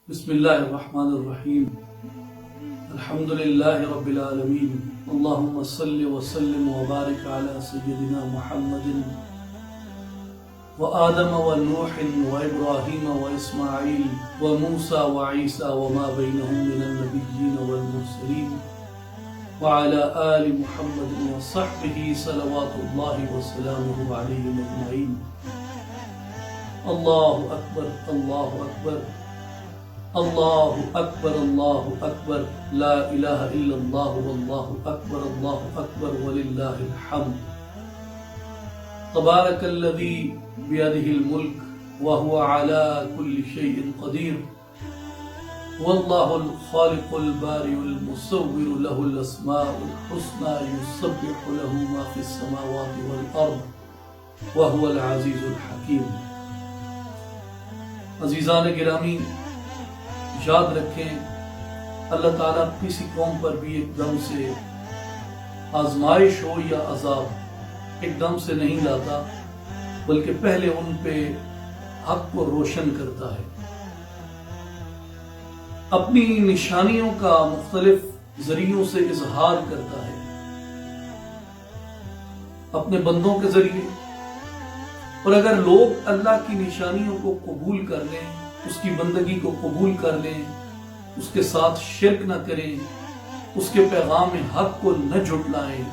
بسم اللہ الرحمن الرحیم الحمد للہ رب العالمین اللہم صلی وسلم وبارک علی سیدنا محمد وآدم ونوح وإبراہیم وإسماعیل وموسیٰ وعیسیٰ وما بینہم من النبیین والمرسلین وعلى آل محمد وصحبہ صلوات اللہ وسلامہ علیہ اجمعین۔ اللہ اکبر اللہ اکبر اللہ اکبر اللہ اکبر لا الہ الا اللہ واللہ اکبر وللہ الحمد۔ تبارک الذی بیدہ الملک وہو علی کل شیء قدیر واللہ الخالق البارئ المصور له الاسماء الحسنى یسبح له ما فی السماوات والارض وہو العزیز الحکیم۔ عزیزان گرامی، یاد رکھیں اللہ تعالیٰ کسی قوم پر بھی ایک دم سے آزمائش ہو یا عذاب ایک دم سے نہیں لاتا، بلکہ پہلے ان پہ حق کو روشن کرتا ہے، اپنی نشانیوں کا مختلف ذریعوں سے اظہار کرتا ہے، اپنے بندوں کے ذریعے۔ اور اگر لوگ اللہ کی نشانیوں کو قبول کر لیں، اس کی بندگی کو قبول کر لیں، اس کے ساتھ شرک نہ کریں، اس کے پیغام حق کو نہ جھٹلائیں،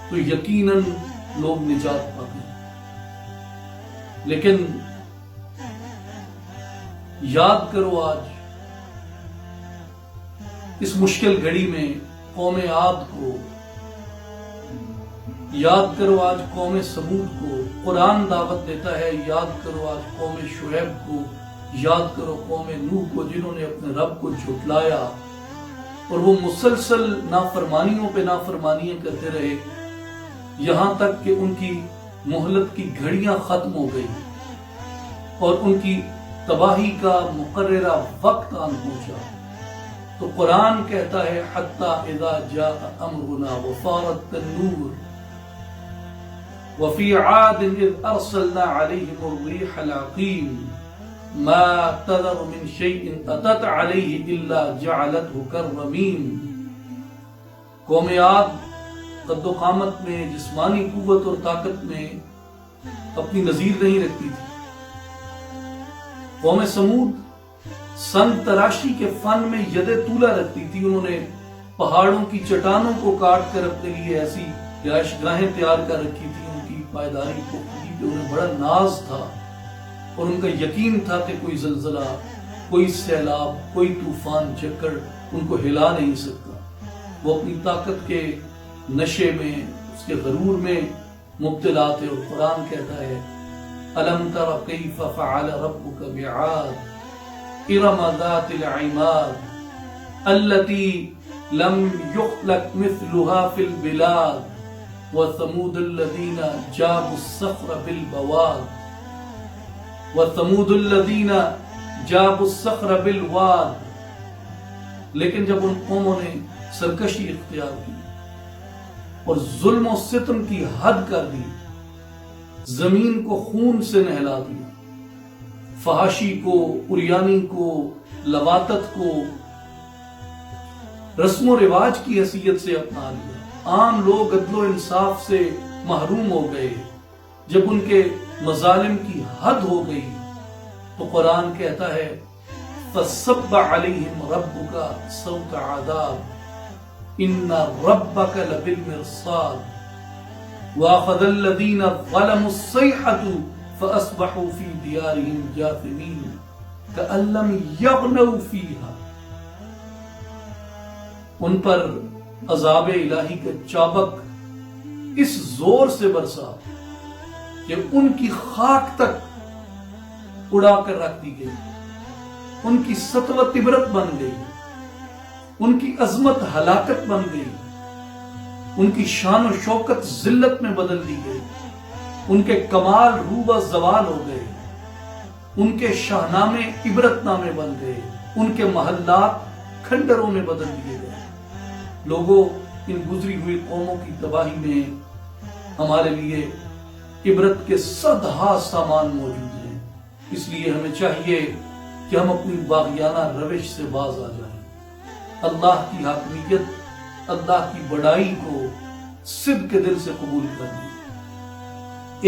تو یقیناً لوگ نجات پاتے ہیں۔ لیکن یاد کرو آج اس مشکل گھڑی میں قوم عاد کو، یاد کرو آج قوم سمود کو، قرآن دعوت دیتا ہے، یاد کرو آج قوم شعیب کو، یاد کرو قوم نوح کو، جنہوں نے اپنے رب کو جھٹلایا اور وہ مسلسل نافرمانیوں پہ نافرمانیاں کرتے رہے، یہاں تک کہ ان کی مہلت کی گھڑیاں ختم ہو گئی اور ان کی تباہی کا مقررہ وقت آن پہنچا۔ تو قرآن کہتا ہے حتی اذا جاء امرنا وفارت النور وفی عاد اذ ارسلنا علیہم الریح العقیم ما تذر من شیء اتت علیہ الا جعلته کالرمیم۔ قوم عاد قد و قامت میں، جسمانی قوت اور طاقت میں اپنی نظیر نہیں رکھتی تھی۔ قوم سمود سنگ تراشی کے فن میں ید طولہ رکھتی تھی، انہوں نے پہاڑوں کی چٹانوں کو کاٹ کر اپنے لیے ایسی رہائش گاہیں تیار کر رکھی تھی، ان کی پائیداری کو انہیں بڑا ناز تھا اور ان کا یقین تھا کہ کوئی زلزلہ، کوئی سیلاب، کوئی طوفان چکر ان کو ہلا نہیں سکتا۔ وہ اپنی طاقت کے نشے میں، اس کے غرور میں مبتلا تھے، اور قرآن کہتا ہے أَلَمْ تَرَ كَيْفَ فَعَلَ رَبُّكَ بِعَادٍ إِرَمَ ذَاتِ الْعِمَادِ الَّتِي لَمْ يُخْلَقْ مِثْلُهَا فِي الْبِلَادِ وَثَمُودَ الَّذِينَ جَابُوا الصَّخْرَ بِالْبَوَادِ وَثَمُودُ الَّذِينَ جَابُوا الصَّخْرَ بِالْوَادِ۔ لیکن جب ان قوموں نے سرکشی اختیار کی اور ظلم و ستم کی حد کر دی، زمین کو خون سے نہلا دیا، فحاشی کو، عریانی کو، لواطت کو رسم و رواج کی حیثیت سے اپنا لیا، عام لوگ عدل و انصاف سے محروم ہو گئے، جب ان کے مظالم کی حد ہو گئی تو قرآن کہتا ہے فَصَبَّ عَلَيْهِمْ رَبُّكَ صَوْتَ عَذَابٍ إِنَّ رَبَّكَ لَبِالْمِرْصَادِ وَأَخَذَ الَّذِينَ ظَلَمُوا الصَّيْحَةُ فَأَصْبَحُوا فِي دِيَارِهِمْ جَاثِمِينَ كَأَن لَّمْ يَغْنَوْا فِيهَا۔ ان پر عذاب الہی کا چابک اس زور سے برسا کہ ان کی خاک تک اڑا کر رکھ دی گئی، ان کی سطوت عبرت بن گئی، ان کی عظمت ہلاکت بن گئی، ان کی شان و شوکت ذلت میں بدل دی گئی، ان کے کمال روبہ زوال ہو گئے، ان کے شاہنامے عبرت نامے بن گئے، ان کے محلات کھنڈروں میں بدل دیے گئے۔ لوگوں، ان گزری ہوئی قوموں کی تباہی میں ہمارے لیے عبرت کے صدہا سامان موجود ہیں، اس لیے ہمیں چاہیے کہ ہم اپنی باغیانہ روش سے باز آ جائیں، اللہ کی حاکمیت، اللہ کی بڑائی کو صدق کے دل سے قبول کر لیں،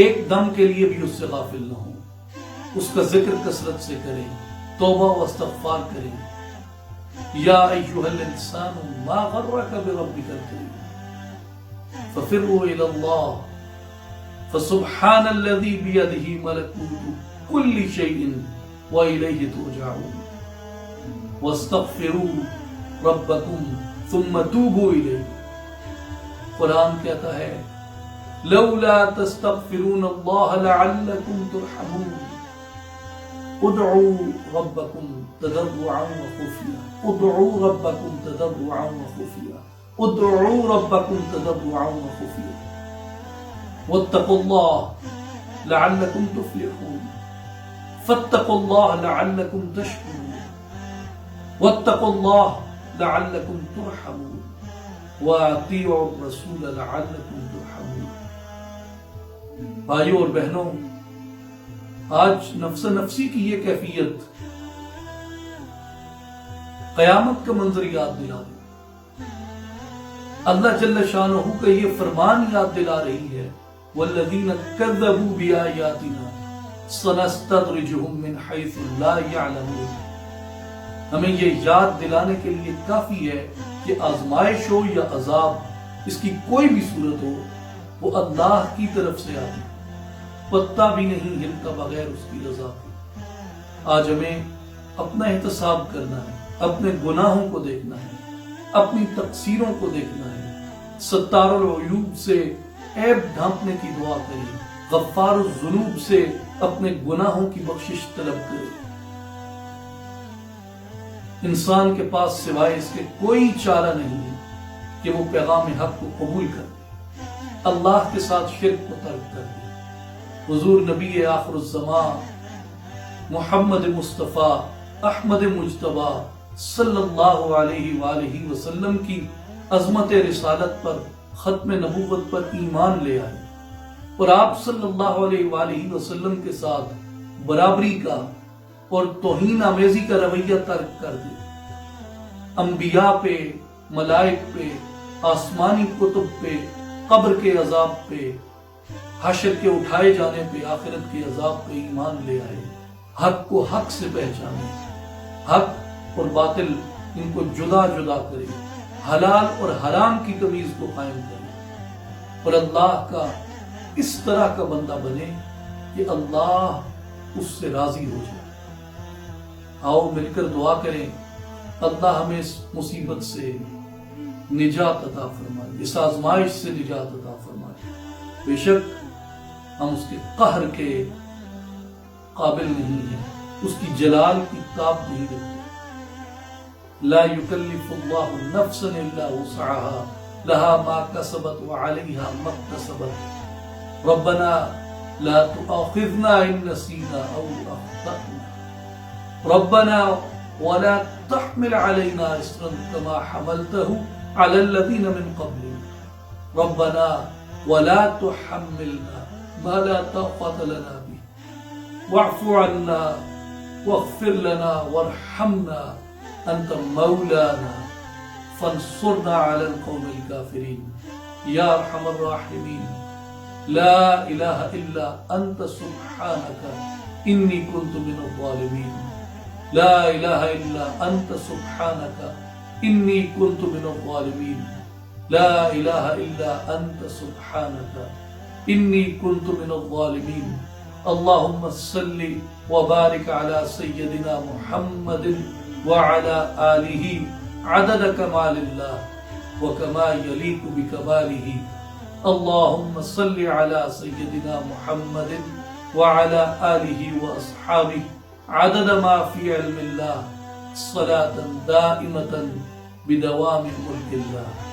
ایک دم کے لیے بھی اس سے غافل نہ ہوں، اس کا ذکر کثرت سے کریں، توبہ و استغفار کریں۔ یا ایھا الانسان ما غرک بربک الکریم ففروا الی اللہ فسبحان الذی بیدہ ملکوت کل شیء وإلیہ ترجعون واستغفروا ربکم ثم توبوا الیہ۔ قرآن کہتا ہے لولا تستغفرون اللہ لعلکم ترحمون، ادعوا ربکم تضرعا وخفیا، ادعوا ربکم تضرعا وخفیا، ادعوا ربکم تضرعا وخفیا، واتقوا اللہ لعلکم تفلحون، فاتقوا اللہ لعلکم تشکرون، واتقوا اللہ لعلکم ترحمون، وَأَطِيعُوا الرَّسُولَ لَعَلَّكُمْ تُرْحَمُونَ۔ بھائیوں اور بہنوں، آج نفس نفسی کی یہ کیفیت قیامت کا منظر یاد دلا دے، اللہ جل شانہ کا یہ فرمان یاد دلا رہی ہے وَالَّذِينَ كَذَّبُوا بِآيَاتِنَا سَنَسْتَدْرِجُهُم مِّنْ حَيْثُ لَا يَعْلَمُونَ۔ ہمیں یہ یاد دلانے کے لیے کافی ہے کہ آزمائش ہو یا عذاب، اس کی کوئی بھی صورت ہو، وہ اللہ کی طرف سے آتی، پتہ بھی نہیں ہلتا بغیر اس کی رضا کے۔ آج ہمیں اپنا احتساب کرنا ہے، اپنے گناہوں کو دیکھنا ہے، اپنی تقصیروں کو دیکھنا ہے، ستار العیوب سے عیب ڈھانپنے کی دعا کریں، غفار الذنوب سے اپنے گناہوں کی بخشش طلب کریں۔ انسان کے پاس سوائے اس کے کوئی چارہ نہیں ہے کہ وہ پیغام حق کو قبول کر دے، اللہ کے ساتھ شرک کو ترک کر دے۔ حضور نبی آخر الزمان محمد مصطفیٰ احمد مجتبیٰ صلی اللہ علیہ وآلہ وسلم کی عظمت رسالت پر، ختم نبوت پر ایمان لے آئے، اور آپ صلی اللہ علیہ وآلہ وسلم کے ساتھ برابری کا اور توہین آمیزی کا رویہ ترک کر دے۔ انبیاء پہ، ملائک پہ، آسمانی کتب پہ، قبر کے عذاب پہ، حشر کے اٹھائے جانے پہ، آخرت کے عذاب پہ ایمان لے آئے، حق کو حق سے پہچانے، حق اور باطل ان کو جدا جدا کرے، حلال اور حرام کی تمیز کو قائم کرے، اور اللہ کا اس طرح کا بندہ بنے کہ اللہ اس سے راضی ہو جائے۔ آؤ مل کر دعا کریں، اللہ ہمیں اس مصیبت سے نجات عطا فرمائے، اس آزمائش سے نجات عطا فرمائے۔ بے شک ہم اس کے قہر کے قابل نہیں ہیں، اس کی جلال کی تاب نہیں رکھتے۔ لا یکلف اللہ نفسا الا وسعها لها ما کسبت وعلیها ما اکتسبت ربنا لا تؤاخذنا ان نسینا او اخطأنا ربنا ولا تحمل علينا إصرا كما حملته على الذين من قبلنا ربنا ولا تحملنا ما لا طاقة لنا به واعف عنا واغفر لنا وارحمنا أنت مولانا فانصرنا على القوم الكافرين يا أرحم الراحمين لا إله إلا أنت سبحانك إني كنت من الظالمين لا الہ الا انت سبحانک انی کنت من الظالمین لا الہ الا انت سبحانک انی کنت من الظالمین اللہم صلی وبارک علی سیدنا محمد وعلی آلہ عدد کمال اللہ وکما یلیق بکمالہ اللہم صلی علی سیدنا محمد وعلی آلہ واصحابہ عدد ما فی علم اللہ صلاة دائمة بدوام ملک اللہ۔